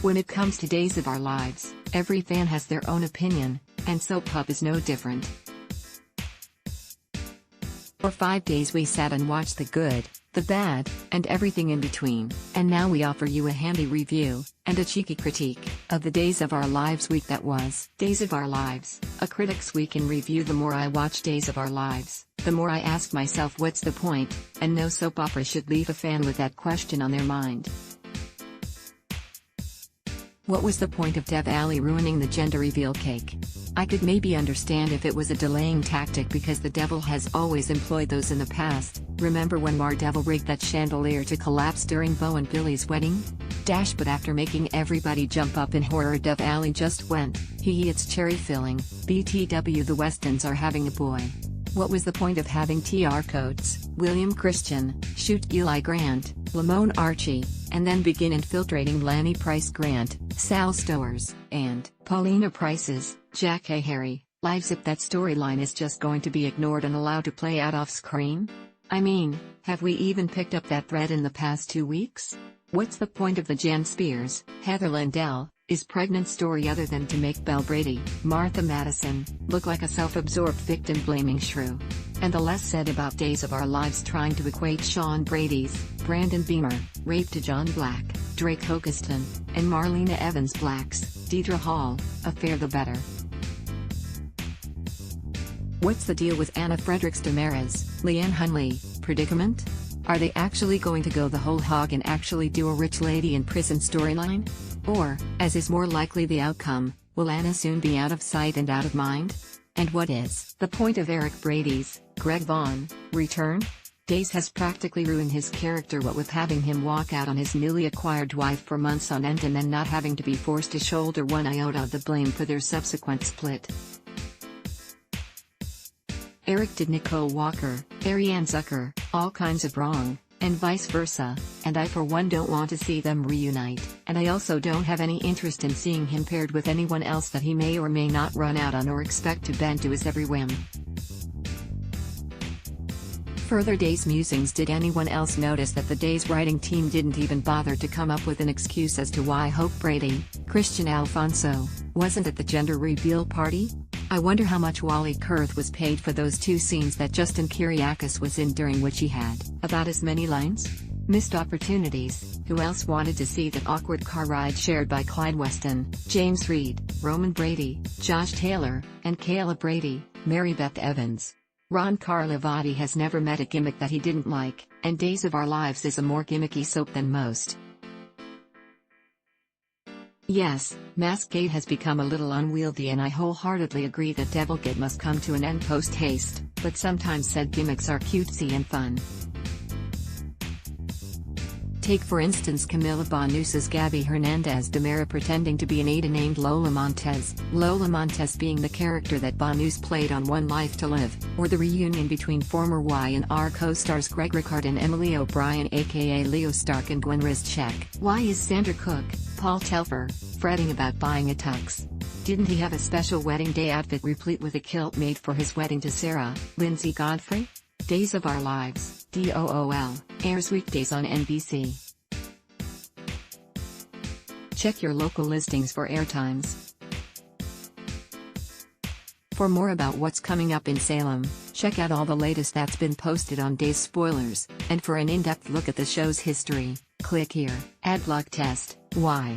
When it comes to Days of Our Lives, every fan has their own opinion, and Soap Pup is no different. For 5 days we sat and watched the good, the bad, and everything in between, and now we offer you a handy review, and a cheeky critique, of the Days of Our Lives week that was. Days of Our Lives, a critic's week in review. The more I watch Days of Our Lives, the more I ask myself what's the point, and no soap opera should leave a fan with that question on their mind. What was the point of Dev Ali ruining the gender reveal cake? I could maybe understand if it was a delaying tactic because the devil has always employed those in the past. Remember when Devil rigged that chandelier to collapse during Bo and Billy's wedding? But after making everybody jump up in horror, Dev Ali just went, it's cherry filling, BTW the Westons are having a boy. What was the point of having TR Coates, William Christian, shoot Eli Grant, Lamone Archie, and then begin infiltrating Lanny Price Grant, Sal Stowers, and Paulina Price's, Jack A. Harry, lives if that storyline is just going to be ignored and allowed to play out off-screen? I mean, have we even picked up that thread in the past 2 weeks? What's the point of the Jan Spears, Heather Lindell, is pregnant story other than to make Belle Brady, Martha Madison, look like a self-absorbed victim-blaming shrew? And the less said about Days of Our Lives trying to equate Sean Brady's, Brandon Beamer, rape to John Black, Drake Hogestyn, and Marlena Evans Black's, Deidre Hall, affair the better. What's the deal with Anna Fredericks Damaris, Leanne Hunley, predicament? Are they actually going to go the whole hog and actually do a rich lady in prison storyline? Or, as is more likely the outcome, will Anna soon be out of sight and out of mind? And what is the point of Eric Brady's, Greg Vaughn, return? Days has practically ruined his character, what with having him walk out on his newly acquired wife for months on end and then not having to be forced to shoulder one iota of the blame for their subsequent split. Eric did Nicole Walker, Ariane Zucker, all kinds of wrong, and vice versa, and I for one don't want to see them reunite, and I also don't have any interest in seeing him paired with anyone else that he may or may not run out on or expect to bend to his every whim. Further Days musings. Did anyone else notice that the Days writing team didn't even bother to come up with an excuse as to why Hope Brady, Christian Alfonso, wasn't at the gender reveal party? I wonder how much Wally Kurth was paid for those 2 scenes that Justin Kiriakis was in, during which he had about as many lines? Missed opportunities. Who else wanted to see that awkward car ride shared by Clyde Weston, James Reed, Roman Brady, Josh Taylor, and Kayla Brady, Mary Beth Evans? Ron Carlivati has never met a gimmick that he didn't like, and Days of Our Lives is a more gimmicky soap than most. Yes, Maskgate has become a little unwieldy, and I wholeheartedly agree that Devilgate must come to an end post-haste, but sometimes said gimmicks are cutesy and fun. Take for instance Camila Banus's Gabby Hernandez Demera pretending to be an Ada named Lola Montez being the character that Banus played on One Life to Live, or the reunion between former Y&R co-stars Greg Ricard and Emily O'Brien aka Leo Stark and Gwen Rizchek. Why is Sandra Cook, Paul Telfer, fretting about buying a tux? Didn't he have a special wedding day outfit replete with a kilt made for his wedding to Sarah, Lindsay Godfrey? Days of Our Lives, DOOL, airs weekdays on NBC. Check your local listings for airtimes. For more about what's coming up in Salem, check out all the latest that's been posted on Days Spoilers, and for an in-depth look at the show's history, click here. Ad block test, why?